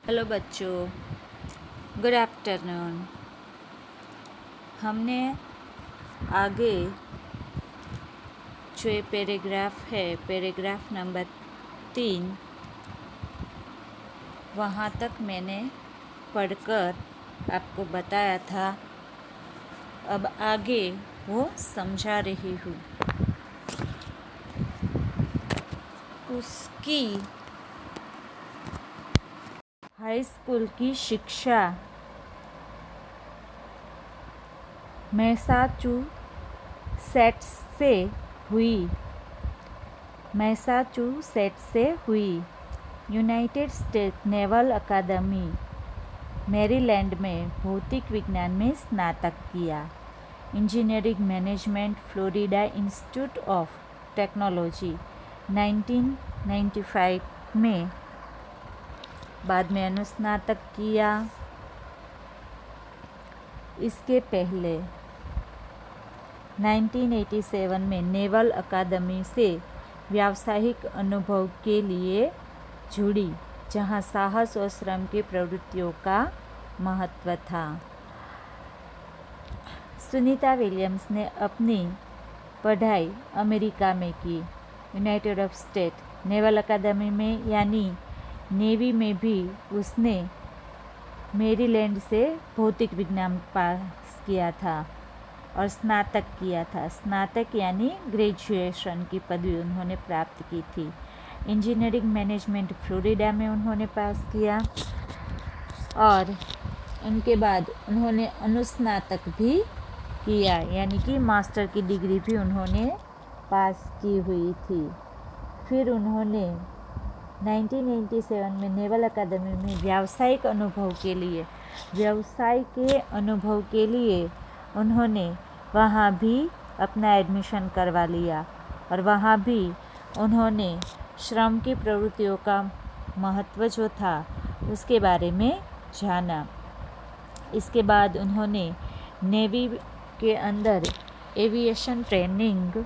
Hello बच्चों, good afternoon. हमने आगे जो ये पैराग्राफ है, पैराग्राफ नंबर 3, वहाँ तक मैंने पढ़कर आपको बताया था। अब आगे वो समझा रही हूँ। उसकी हाई स्कूल की शिक्षा मैसाचुसेट्स से हुई। यूनाइटेड स्टेट्स नेवल अकादमी मैरीलैंड में भौतिक विज्ञान में स्नातक किया। Engineering management Florida institute of technology 1995 में बाद में अनुस्नातक किया। इसके पहले 1987 में नेवल अकादमी से व्यावसायिक अनुभव के लिए जुड़ी, जहां साहस और श्रम की प्रवृत्तियों का महत्व था। सुनीता विलियम्स ने अपनी पढ़ाई अमेरिका में की। यूनाइटेड ऑफ स्टेट नेवल अकादमी में यानी नेवी में भी उसने मैरीलैंड से भौतिक विज्ञान पास किया था और स्नातक किया था। स्नातक यानी ग्रेजुएशन की पदवी उन्होंने प्राप्त की थी। इंजीनियरिंग मैनेजमेंट फ्लोरिडा में उन्होंने पास किया और उनके बाद उन्होंने अनुस्नातक भी किया, यानी कि मास्टर की डिग्री भी उन्होंने पास की हुई थी। फिर उन्होंने 1987 में नेवल अकादमी में व्यवसाय के अनुभव के लिए उन्होंने वहाँ भी अपना एडमिशन करवा लिया और वहाँ भी उन्होंने श्रम की प्रवृत्तियों का महत्व जो था उसके बारे में जाना। इसके बाद उन्होंने नेवी के अंदर एविएशन ट्रेनिंग,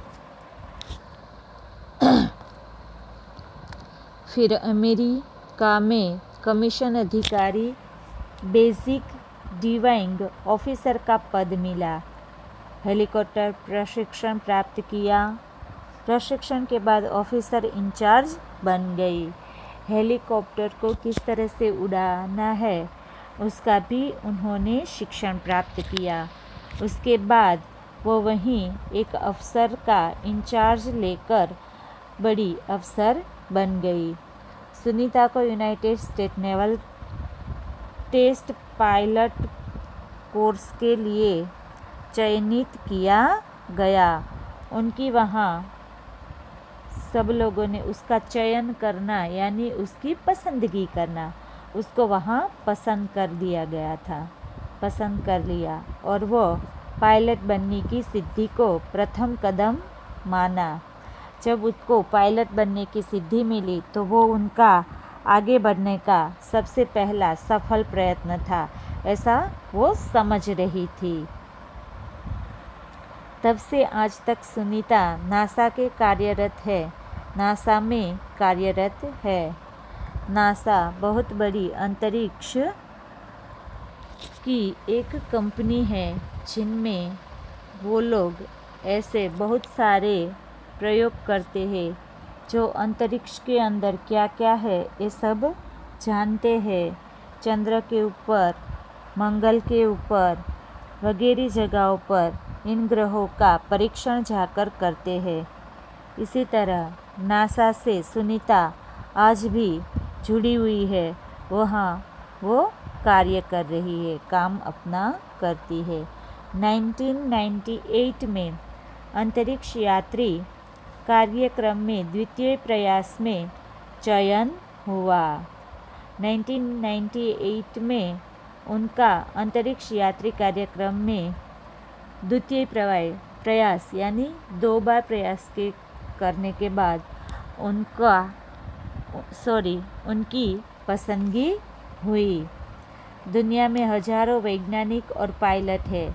फिर अमेरिका में कमीशन अधिकारी, बेसिक डिवाइंग ऑफिसर का पद मिला। हेलीकॉप्टर प्रशिक्षण प्राप्त किया। प्रशिक्षण के बाद ऑफिसर इंचार्ज बन गई। हेलीकॉप्टर को किस तरह से उड़ाना है उसका भी उन्होंने शिक्षण प्राप्त किया। उसके बाद वो वहीं एक अफसर का इंचार्ज लेकर बड़ी अफसर बन गई। सुनीता को United State naval test pilot course के लिए चयनित किया गया। उनकी वहाँ सब लोगों ने उसका चयन करना यानी उसकी पसंदगी करना, उसको वहाँ पसंद कर लिया और वो पायलट बनने की सिद्धि को प्रथम कदम माना। जब उसको पायलट बनने की सिद्धि मिली तो वो उनका आगे बढ़ने का सबसे पहला सफल प्रयत्न था, ऐसा वो समझ रही थी। तब से आज तक सुनीता नासा में कार्यरत है। नासा बहुत बड़ी अंतरिक्ष की एक कंपनी है जिनमें वो लोग ऐसे बहुत सारे प्रयोग करते हैं जो अंतरिक्ष के अंदर क्या क्या है ये सब जानते हैं। चंद्र के ऊपर, मंगल के ऊपर वगैरह जगहों पर इन ग्रहों का परीक्षण जाकर करते हैं। इसी तरह नासा से सुनीता आज भी जुड़ी हुई है। वहाँ वो कार्य कर रही है, काम अपना करती है। 1998 में अंतरिक्ष यात्री कार्यक्रम में द्वितीय प्रयास में चयन हुआ। 1998 में उनका अंतरिक्ष यात्री कार्यक्रम में द्वितीय प्रयास यानी 2 बार प्रयास करने के बाद उनकी पसंदगी हुई। दुनिया में हजारों वैज्ञानिक और पायलट है,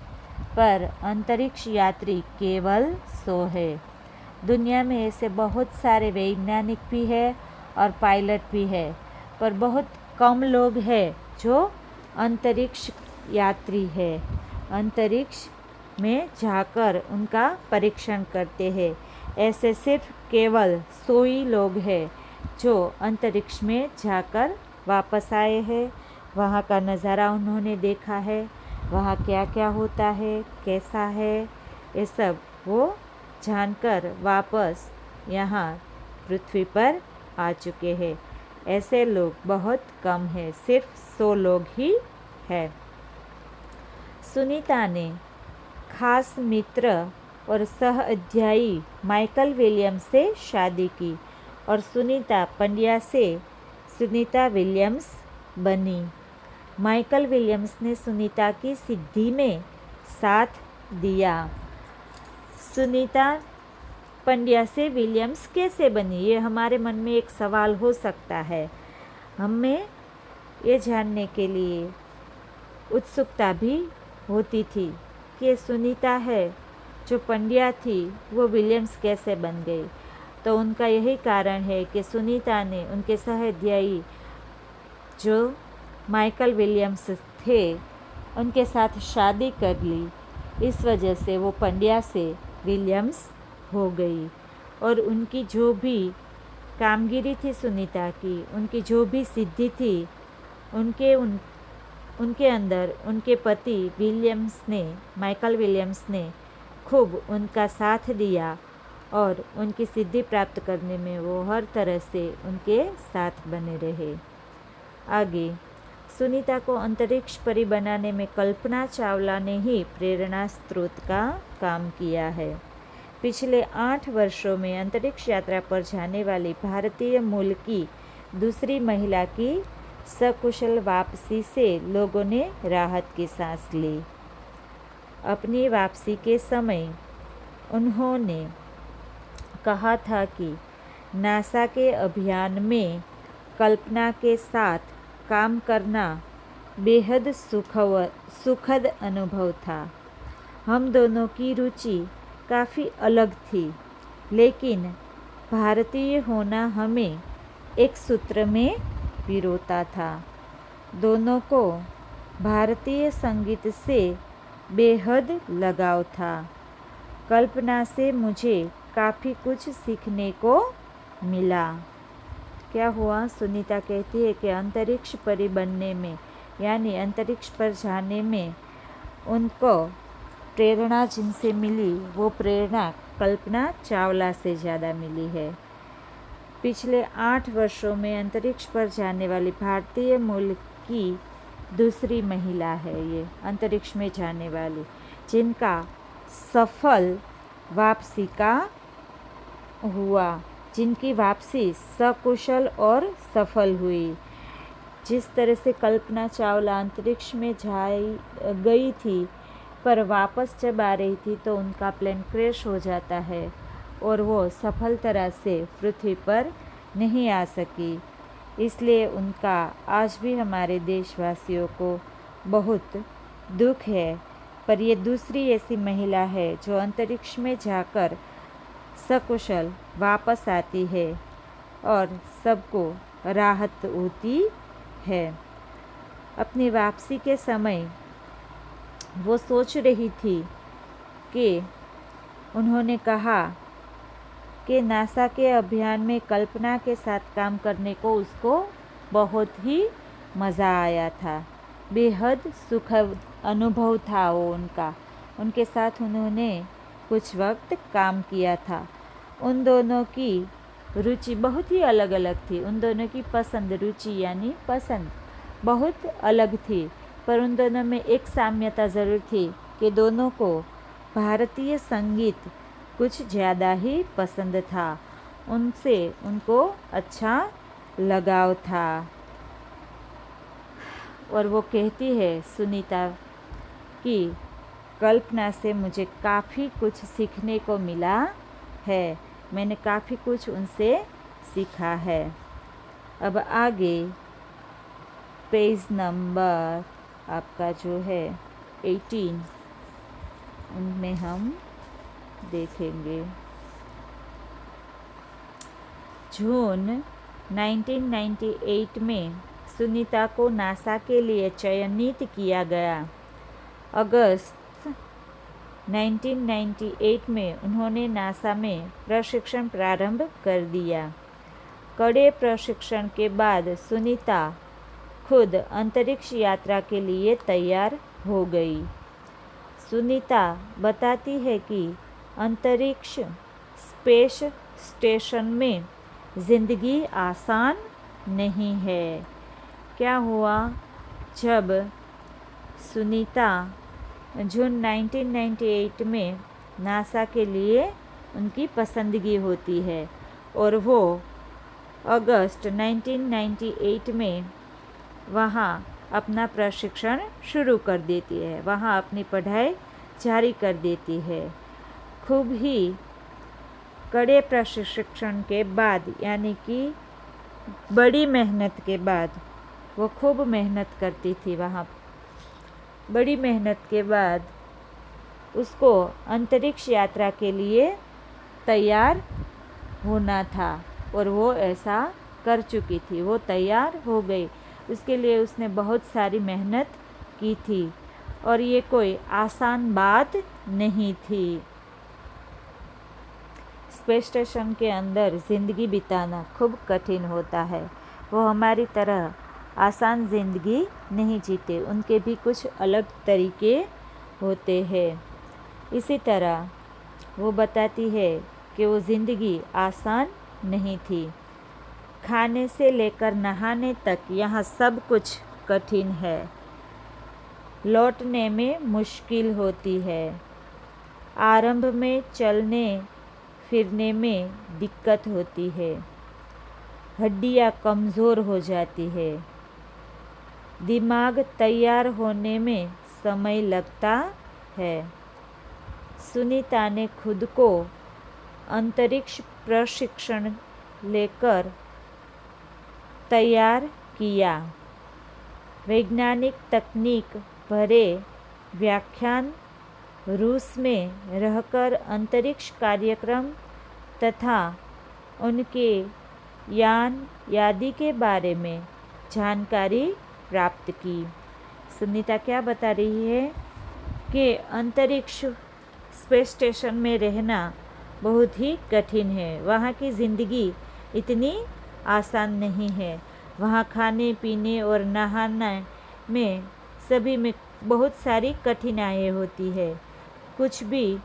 पर अंतरिक्ष यात्री केवल 100 है। दुनिया में ऐसे बहुत सारे वैज्ञानिक भी है और पायलट भी है, पर बहुत कम लोग हैं जो अंतरिक्ष यात्री है, अंतरिक्ष में जाकर उनका परीक्षण करते हैं। ऐसे सिर्फ केवल 100 ही लोग हैं जो अंतरिक्ष में जाकर वापस आए हैं। वहाँ का नज़ारा उन्होंने देखा है, वहाँ क्या क्या होता है, कैसा है, ये सब वो जानकर वापस यहाँ पृथ्वी पर आ चुके हैं। ऐसे लोग बहुत कम हैं, सिर्फ 100 लोग ही हैं। सुनीता ने खास मित्र और सह अध्यायी माइकल विलियम्स से शादी की और सुनीता पंड्या से सुनीता विलियम्स बनी। माइकल विलियम्स ने सुनीता की सिद्धि में साथ दिया। सुनीता पंड्या से विलियम्स कैसे बनी, ये हमारे मन में एक सवाल हो सकता है। हमें ये जानने के लिए उत्सुकता भी होती थी कि सुनीता है जो पंड्या थी वो विलियम्स कैसे बन गई। तो उनका यही कारण है कि सुनीता ने उनके सहअध्यायी जो माइकल विलियम्स थे उनके साथ शादी कर ली। इस वजह से वो पंड्या से विलियम्स हो गई और उनकी जो भी कामगिरी थी सुनीता की, उनकी जो भी सिद्धि थी, उनके अंदर उनके पति विलियम्स ने, माइकल विलियम्स ने खूब उनका साथ दिया और उनकी सिद्धि प्राप्त करने में वो हर तरह से उनके साथ बने रहे। आगे सुनीता को अंतरिक्ष परी बनाने में कल्पना चावला ने ही प्रेरणा स्रोत का काम किया है। पिछले 8 वर्षों में अंतरिक्ष यात्रा पर जाने वाली भारतीय मूल की दूसरी महिला की सकुशल वापसी से लोगों ने राहत की सांस ली। अपनी वापसी के समय उन्होंने कहा था कि नासा के अभियान में कल्पना के साथ काम करना बेहद सुखद अनुभव था। हम दोनों की रुचि काफ़ी अलग थी, लेकिन भारतीय होना हमें एक सूत्र में पिरोता था। दोनों को भारतीय संगीत से बेहद लगाव था। कल्पना से मुझे काफ़ी कुछ सीखने को मिला। क्या हुआ? सुनीता कहती है कि अंतरिक्ष परी बनने में, यानी अंतरिक्ष पर जाने में उनको प्रेरणा जिनसे मिली वो प्रेरणा कल्पना चावला से ज़्यादा मिली है। पिछले 8 वर्षों में अंतरिक्ष पर जाने वाली भारतीय मूल की दूसरी महिला है ये अंतरिक्ष में जाने वाली, जिनका सफल वापसी का हुआ, जिनकी वापसी सकुशल और सफल हुई। जिस तरह से कल्पना चावला अंतरिक्ष में गई थी, पर वापस जब आ रही थी तो उनका प्लेन क्रैश हो जाता है और वो सफल तरह से पृथ्वी पर नहीं आ सकी। इसलिए उनका आज भी हमारे देशवासियों को बहुत दुख है। पर ये दूसरी ऐसी महिला है जो अंतरिक्ष में जाकर सकुशल वापस आती है और सबको राहत होती है। अपनी वापसी के समय वो सोच रही थी कि उन्होंने कहा कि नासा के अभियान में कल्पना के साथ काम करने को उसको बहुत ही मज़ा आया था। बेहद सुखद अनुभव था वो उनका। उनके साथ उन्होंने कुछ वक्त काम किया था। उन दोनों की रुचि बहुत ही अलग अलग थी। उन दोनों की पसंद, रुचि यानी पसंद बहुत अलग थी, पर उन दोनों में एक साम्यता ज़रूर थी कि दोनों को भारतीय संगीत कुछ ज़्यादा ही पसंद था। उनसे उनको अच्छा लगाव था। और वो कहती है सुनीता कि कल्पना से मुझे काफ़ी कुछ सीखने को मिला है, मैंने काफ़ी कुछ उनसे सीखा है। अब आगे पेज नंबर आपका जो है 18 उनमें हम देखेंगे। जून 1998 में सुनीता को नासा के लिए चयनित किया गया। अगस्त 1998 में उन्होंने नासा में प्रशिक्षण प्रारंभ कर दिया। कड़े प्रशिक्षण के बाद सुनीता खुद अंतरिक्ष यात्रा के लिए तैयार हो गई। सुनीता बताती है कि अंतरिक्ष स्पेस स्टेशन में ज़िंदगी आसान नहीं है। क्या हुआ? जब सुनीता जून 1998 में नासा के लिए उनकी पसंदगी होती है और वो अगस्त 1998 में वहाँ अपना प्रशिक्षण शुरू कर देती है, वहाँ अपनी पढ़ाई जारी कर देती है। खूब ही कड़े प्रशिक्षण के बाद, यानी कि बड़ी मेहनत के बाद, वो खूब मेहनत करती थी। वहाँ बड़ी मेहनत के बाद उसको अंतरिक्ष यात्रा के लिए तैयार होना था और वो ऐसा कर चुकी थी। वो तैयार हो गई। उसके लिए उसने बहुत सारी मेहनत की थी और ये कोई आसान बात नहीं थी। स्पेस स्टेशन के अंदर ज़िंदगी बिताना खूब कठिन होता है। वो हमारी तरह आसान ज़िंदगी नहीं जीते, उनके भी कुछ अलग तरीके होते हैं। इसी तरह वो बताती है कि वो ज़िंदगी आसान नहीं थी। खाने से लेकर नहाने तक यहाँ सब कुछ कठिन है। लौटने में मुश्किल होती है। आरंभ में चलने फिरने में दिक्कत होती है। हड्डियाँ कमज़ोर हो जाती है। दिमाग तैयार होने में समय लगता है। सुनीता ने खुद को अंतरिक्ष प्रशिक्षण लेकर तैयार किया। वैज्ञानिक तकनीक भरे व्याख्यान, रूस में रहकर अंतरिक्ष कार्यक्रम तथा उनके यान आदि के बारे में जानकारी प्राप्त की। सुनीता क्या बता रही है कि अंतरिक्ष स्पेस स्टेशन में रहना बहुत ही कठिन है। वहाँ की ज़िंदगी इतनी आसान नहीं है। वहाँ खाने पीने और नहाने में सभी में बहुत सारी कठिनाइयाँ होती है। कुछ भी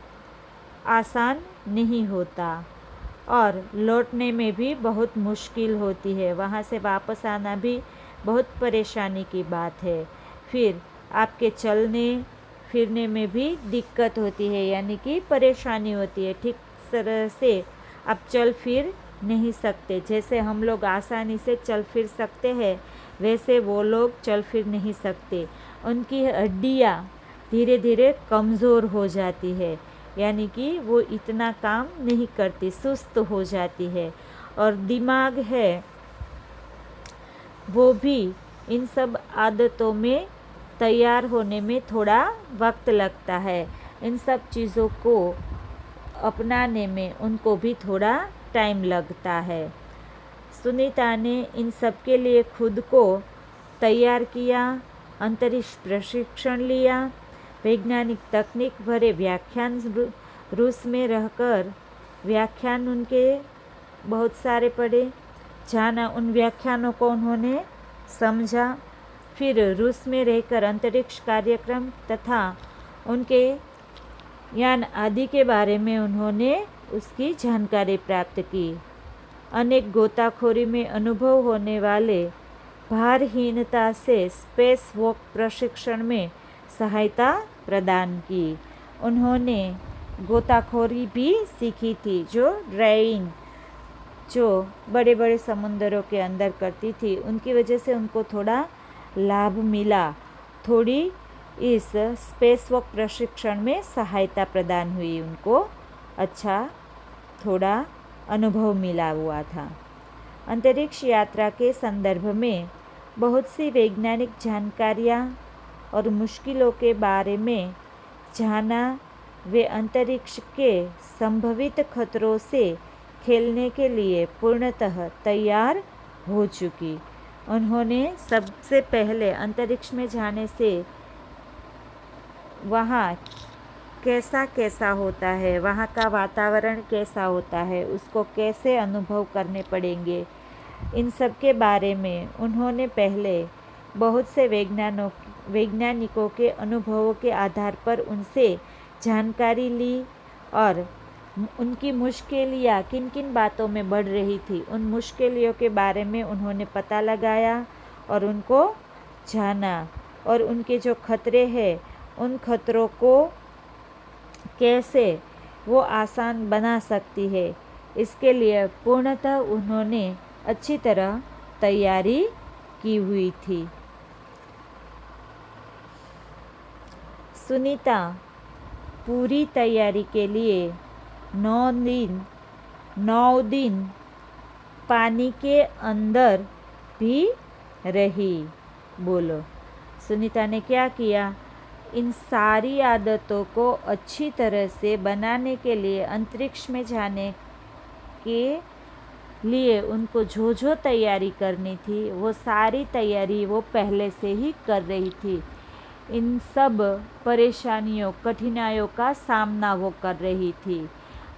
आसान नहीं होता और लौटने में भी बहुत मुश्किल होती है। वहाँ से वापस आना भी बहुत परेशानी की बात है। फिर आपके चलने फिरने में भी दिक्कत होती है, यानी कि परेशानी होती है। ठीक तरह से आप चल फिर नहीं सकते। जैसे हम लोग आसानी से चल फिर सकते हैं, वैसे वो लोग चल फिर नहीं सकते। उनकी हड्डियाँ धीरे धीरे कमज़ोर हो जाती है, यानी कि वो इतना काम नहीं करती, सुस्त हो जाती है। और दिमाग है वो भी इन सब आदतों में तैयार होने में थोड़ा वक्त लगता है। इन सब चीज़ों को अपनाने में उनको भी थोड़ा टाइम लगता है। सुनीता ने इन सब के लिए खुद को तैयार किया, अंतरिक्ष प्रशिक्षण लिया, वैज्ञानिक तकनीक भरे व्याख्यान रूस में रहकर व्याख्यान उनके बहुत सारे पढ़े, जाना, उन व्याख्यानों को उन्होंने समझा। फिर रूस में रहकर अंतरिक्ष कार्यक्रम तथा उनके यान आदि के बारे में उन्होंने उसकी जानकारी प्राप्त की। अनेक गोताखोरी में अनुभव होने वाले भारहीनता से स्पेस वॉक प्रशिक्षण में सहायता प्रदान की। उन्होंने गोताखोरी भी सीखी थी, जो ड्राइविंग जो बड़े बड़े समुंदरों के अंदर करती थी। उनकी वजह से उनको थोड़ा लाभ मिला, थोड़ी इस स्पेस वॉक प्रशिक्षण में सहायता प्रदान हुई। उनको अच्छा थोड़ा अनुभव मिला हुआ था। अंतरिक्ष यात्रा के संदर्भ में बहुत सी वैज्ञानिक जानकारियाँ और मुश्किलों के बारे में जाना। वे अंतरिक्ष के संभवित खतरों से खेलने के लिए पूर्णतः तैयार हो चुकी। उन्होंने सबसे पहले अंतरिक्ष में जाने से वहाँ कैसा कैसा होता है, वहाँ का वातावरण कैसा होता है, उसको कैसे अनुभव करने पड़ेंगे, इन सब के बारे में उन्होंने पहले बहुत से वैज्ञानिकों के अनुभवों के आधार पर उनसे जानकारी ली और उनकी मुश्किलियाँ किन किन बातों में बढ़ रही थी, उन मुश्किलों के बारे में उन्होंने पता लगाया और उनको जाना और उनके जो खतरे हैं उन खतरों को कैसे वो आसान बना सकती है, इसके लिए पूर्णतः उन्होंने अच्छी तरह तैयारी की हुई थी। सुनीता पूरी तैयारी के लिए 9 दिन पानी के अंदर भी रही। बोलो, सुनीता ने क्या किया? इन सारी आदतों को अच्छी तरह से बनाने के लिए अंतरिक्ष में जाने के लिए उनको जो जो तैयारी करनी थी वो सारी तैयारी वो पहले से ही कर रही थी। इन सब परेशानियों कठिनाइयों का सामना वो कर रही थी।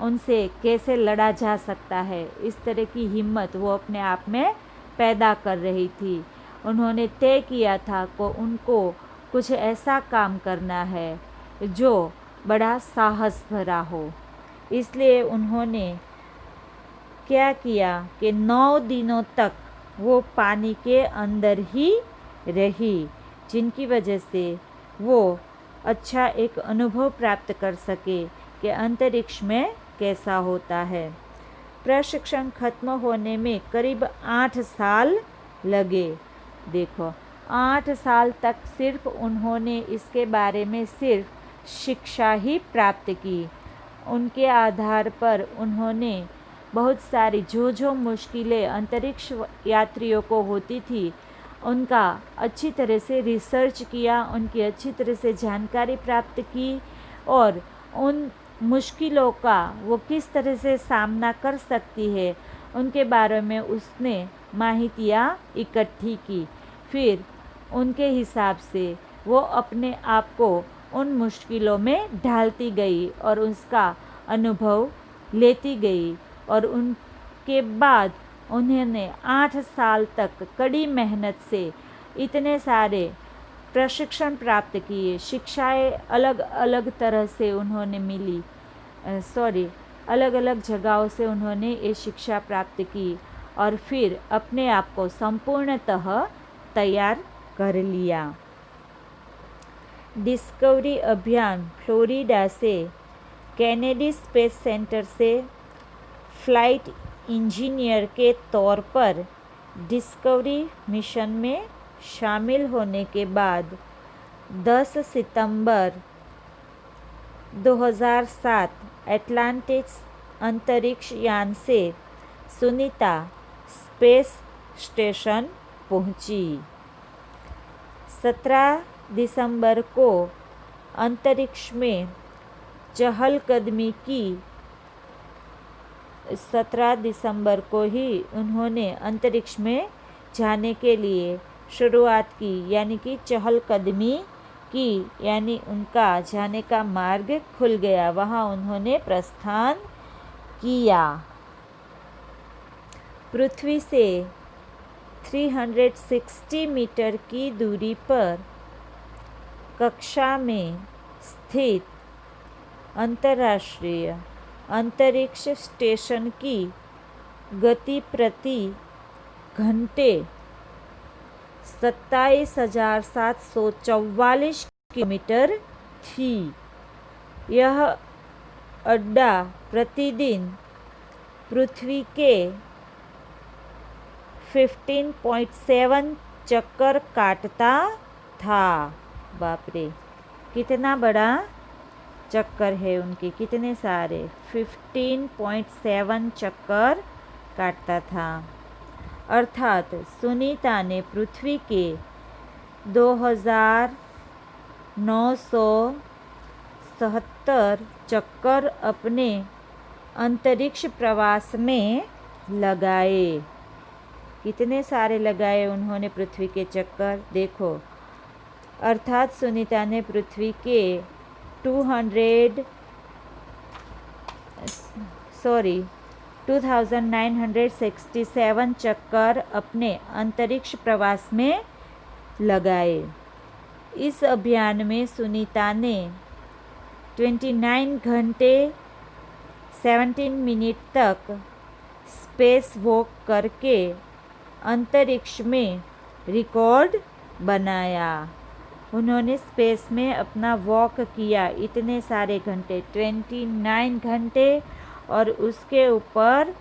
उनसे कैसे लड़ा जा सकता है, इस तरह की हिम्मत वो अपने आप में पैदा कर रही थी। उन्होंने तय किया था कि उनको कुछ ऐसा काम करना है जो बड़ा साहस भरा हो। इसलिए उन्होंने क्या किया कि 9 दिनों तक वो पानी के अंदर ही रही, जिनकी वजह से वो अच्छा एक अनुभव प्राप्त कर सके कि अंतरिक्ष में कैसा होता है। प्रशिक्षण खत्म होने में करीब 8 साल लगे। देखो, 8 साल तक सिर्फ उन्होंने इसके बारे में सिर्फ शिक्षा ही प्राप्त की। उनके आधार पर उन्होंने बहुत सारी जो मुश्किलें अंतरिक्ष यात्रियों को होती थी उनका अच्छी तरह से रिसर्च किया, उनकी अच्छी तरह से जानकारी प्राप्त की और उन मुश्किलों का वो किस तरह से सामना कर सकती है उनके बारे में उसने माहितियाँ इकट्ठी की। फिर उनके हिसाब से वो अपने आप को उन मुश्किलों में ढालती गई और उसका अनुभव लेती गई और उनके बाद उन्होंने 8 साल तक कड़ी मेहनत से इतने सारे प्रशिक्षण प्राप्त किए। शिक्षाएं अलग अलग तरह से उन्होंने अलग अलग जगहों से उन्होंने ये शिक्षा प्राप्त की और फिर अपने आप को संपूर्णतः तैयार कर लिया। डिस्कवरी अभियान फ्लोरिडा से केनेडी स्पेस सेंटर से फ्लाइट इंजीनियर के तौर पर डिस्कवरी मिशन में शामिल होने के बाद 10 सितंबर 2007 एटलांटिस अंतरिक्ष यान से सुनीता स्पेस स्टेशन पहुंची। 17 दिसंबर को अंतरिक्ष में चहलकदमी की। 17 दिसंबर को ही उन्होंने अंतरिक्ष में जाने के लिए शुरुआत की, यानी कि चहलकदमी की, यानी उनका जाने का मार्ग खुल गया, वहाँ उन्होंने प्रस्थान किया। पृथ्वी से 360 मीटर की दूरी पर कक्षा में स्थित अंतर्राष्ट्रीय अंतरिक्ष स्टेशन की गति प्रति घंटे 27,744 किलोमीटर थी। यह अड्डा प्रतिदिन पृथ्वी के 15.7 चक्कर काटता था। बाप रे, कितना बड़ा चक्कर है उनके, कितने सारे 15.7 चक्कर काटता था। अर्थात सुनीता ने पृथ्वी के 2,970 चक्कर अपने अंतरिक्ष प्रवास में लगाए। कितने सारे लगाए उन्होंने पृथ्वी के चक्कर, देखो। अर्थात सुनीता ने पृथ्वी के 2967 चक्कर अपने अंतरिक्ष प्रवास में लगाए। इस अभियान में सुनीता ने 29 घंटे 17 मिनट तक स्पेस वॉक करके अंतरिक्ष में रिकॉर्ड बनाया। उन्होंने स्पेस में अपना वॉक किया इतने सारे घंटे, 29 घंटे, और उसके ऊपर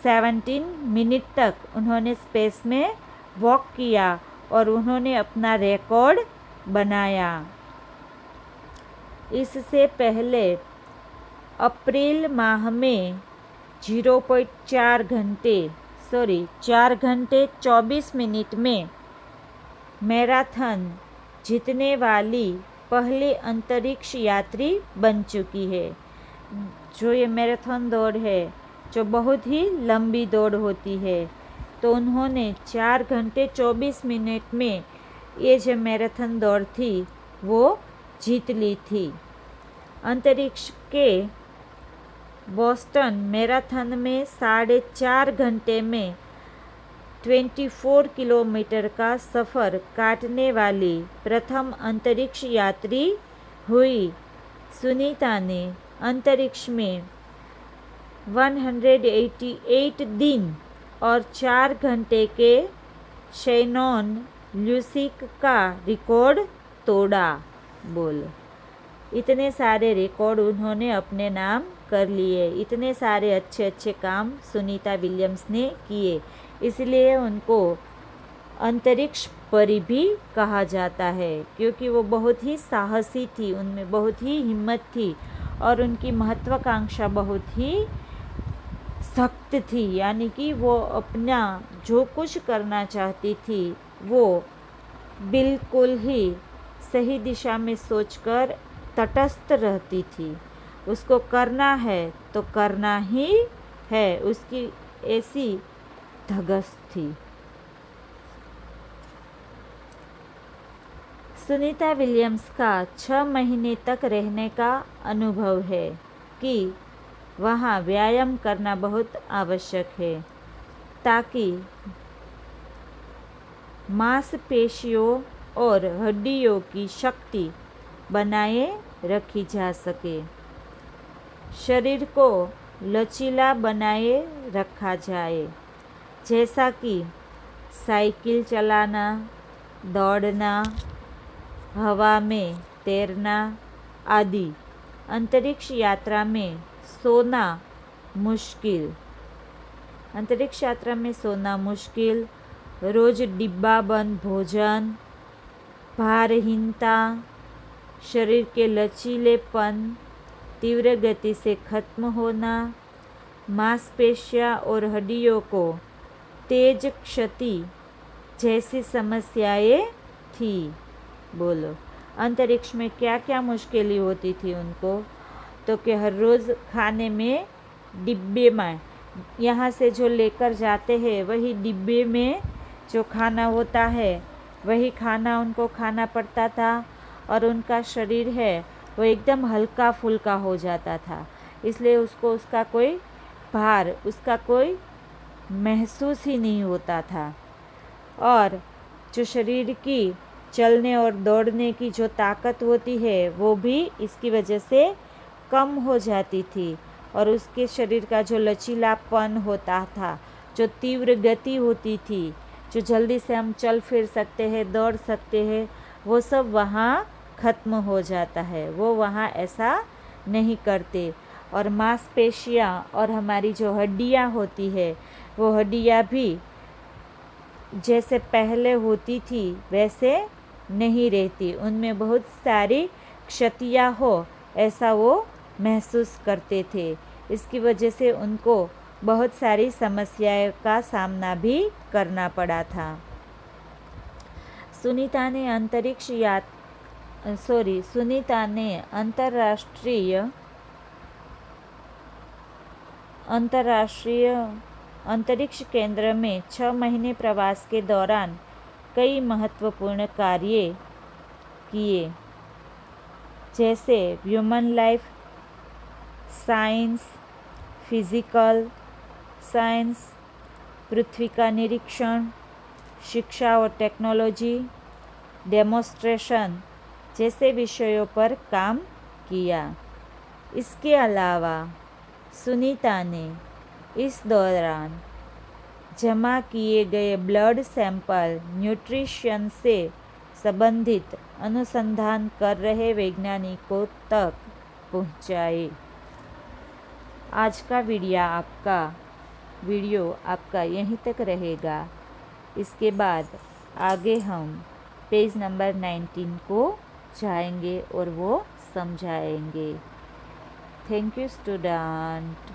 17 मिनट तक उन्होंने स्पेस में वॉक किया और उन्होंने अपना रिकॉर्ड बनाया। इससे पहले अप्रैल माह में 4 घंटे 24 मिनट में मैराथन जीतने वाली पहली अंतरिक्ष यात्री बन चुकी है। जो ये मैराथन दौड़ है, जो बहुत ही लंबी दौड़ होती है, तो उन्होंने 4 घंटे 24 मिनट में ये जो मैराथन दौड़ थी वो जीत ली थी। अंतरिक्ष के बोस्टन मैराथन में 4.5 घंटे में 24 किलोमीटर का सफ़र काटने वाली प्रथम अंतरिक्ष यात्री हुई। सुनीता ने अंतरिक्ष में 188 दिन और 4 घंटे के शैनॉन ल्यूसिक का रिकॉर्ड तोड़ा। बोलो, इतने सारे रिकॉर्ड उन्होंने अपने नाम कर लिए। इतने सारे अच्छे अच्छे काम सुनीता विलियम्स ने किए, इसलिए उनको अंतरिक्ष परी भी कहा जाता है, क्योंकि वो बहुत ही साहसी थी, उनमें बहुत ही हिम्मत थी और उनकी महत्वाकांक्षा बहुत ही सख्त थी। यानी कि वो अपना जो कुछ करना चाहती थी वो बिल्कुल ही सही दिशा में सोचकर तटस्थ रहती थी। उसको करना है तो करना ही है, उसकी ऐसी धगस थी। सुनीता विलियम्स का 6 महीने तक रहने का अनुभव है कि वहाँ व्यायाम करना बहुत आवश्यक है ताकि मांसपेशियों और हड्डियों की शक्ति बनाए रखी जा सके, शरीर को लचीला बनाए रखा जाए, जैसा कि साइकिल चलाना, दौड़ना, हवा में तैरना आदि। अंतरिक्ष यात्रा में सोना मुश्किल, रोज डिब्बाबंद भोजन, भारहीनता, शरीर के लचीलेपन, तीव्र गति से खत्म होना, मांसपेशियां और हड्डियों को तेज क्षति जैसी समस्याएं थी। बोलो, अंतरिक्ष में क्या क्या मुश्किलें होती थी उनको, तो कि हर रोज़ खाने में डिब्बे में यहाँ से जो लेकर जाते हैं वही डिब्बे में जो खाना होता है वही खाना उनको खाना पड़ता था, और उनका शरीर है वो एकदम हल्का फुल्का हो जाता था, इसलिए उसको उसका कोई भार, उसका कोई महसूस ही नहीं होता था। और जो शरीर की चलने और दौड़ने की जो ताकत होती है वो भी इसकी वजह से कम हो जाती थी, और उसके शरीर का जो लचीलापन होता था, जो तीव्र गति होती थी, जो जल्दी से हम चल फिर सकते हैं, दौड़ सकते हैं, वो सब वहाँ ख़त्म हो जाता है। वो वहाँ ऐसा नहीं करते। और मांसपेशियाँ और हमारी जो हड्डियाँ होती है वो हड्डियाँ भी जैसे पहले होती थी वैसे नहीं रहती, उनमें बहुत सारी क्षतियाँ हो ऐसा वो महसूस करते थे। इसकी वजह से उनको बहुत सारी समस्याओं का सामना भी करना पड़ा था। सुनीता ने अंतर्राष्ट्रीय अंतरिक्ष केंद्र में 6 महीने प्रवास के दौरान कई महत्वपूर्ण कार्य किए, जैसे human life science, physical science, पृथ्वी का निरीक्षण, शिक्षा और टेक्नोलॉजी, डेमोन्स्ट्रेशन जैसे विषयों पर काम किया। इसके अलावा सुनीता ने इस दौरान जमा किए गए ब्लड सैंपल न्यूट्रिशन से संबंधित अनुसंधान कर रहे वैज्ञानिकों तक पहुंचाए। आज का वीडियो आपका यहीं तक रहेगा। इसके बाद आगे हम पेज नंबर 19 को जाएंगे और वो समझाएंगे। Thank you student.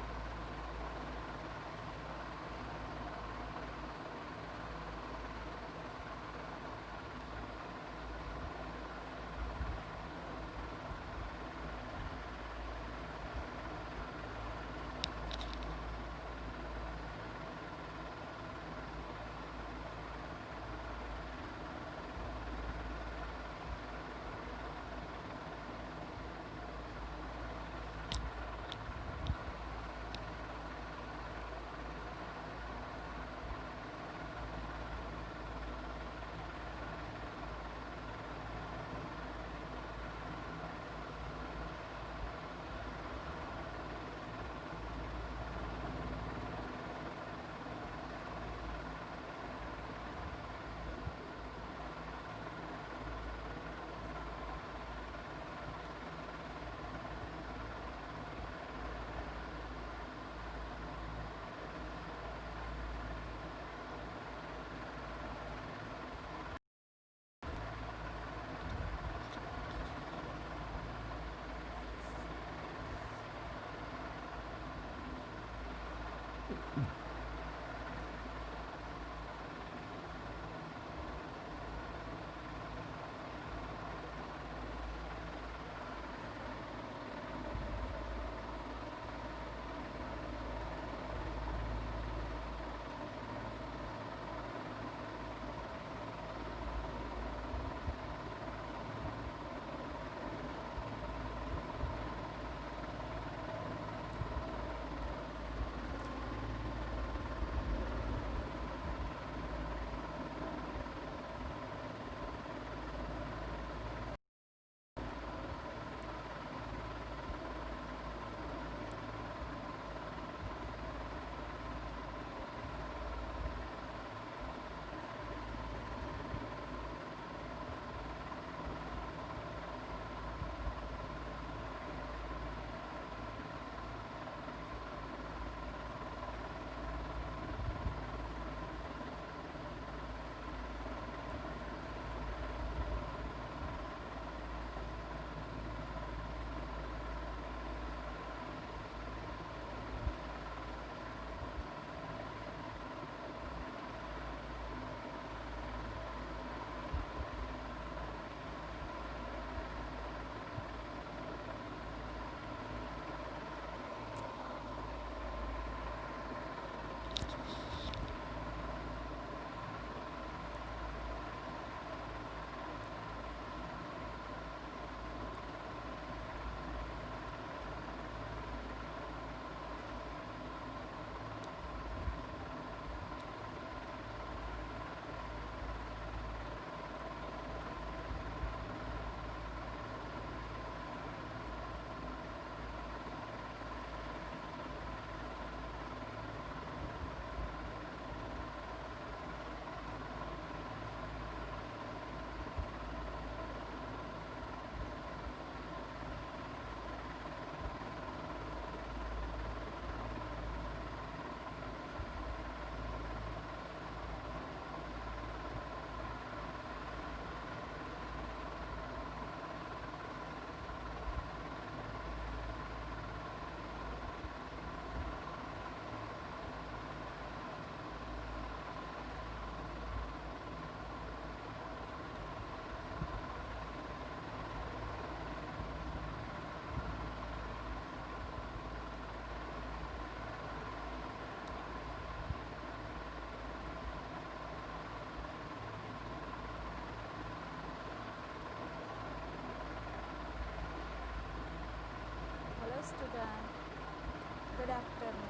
student. Good afternoon.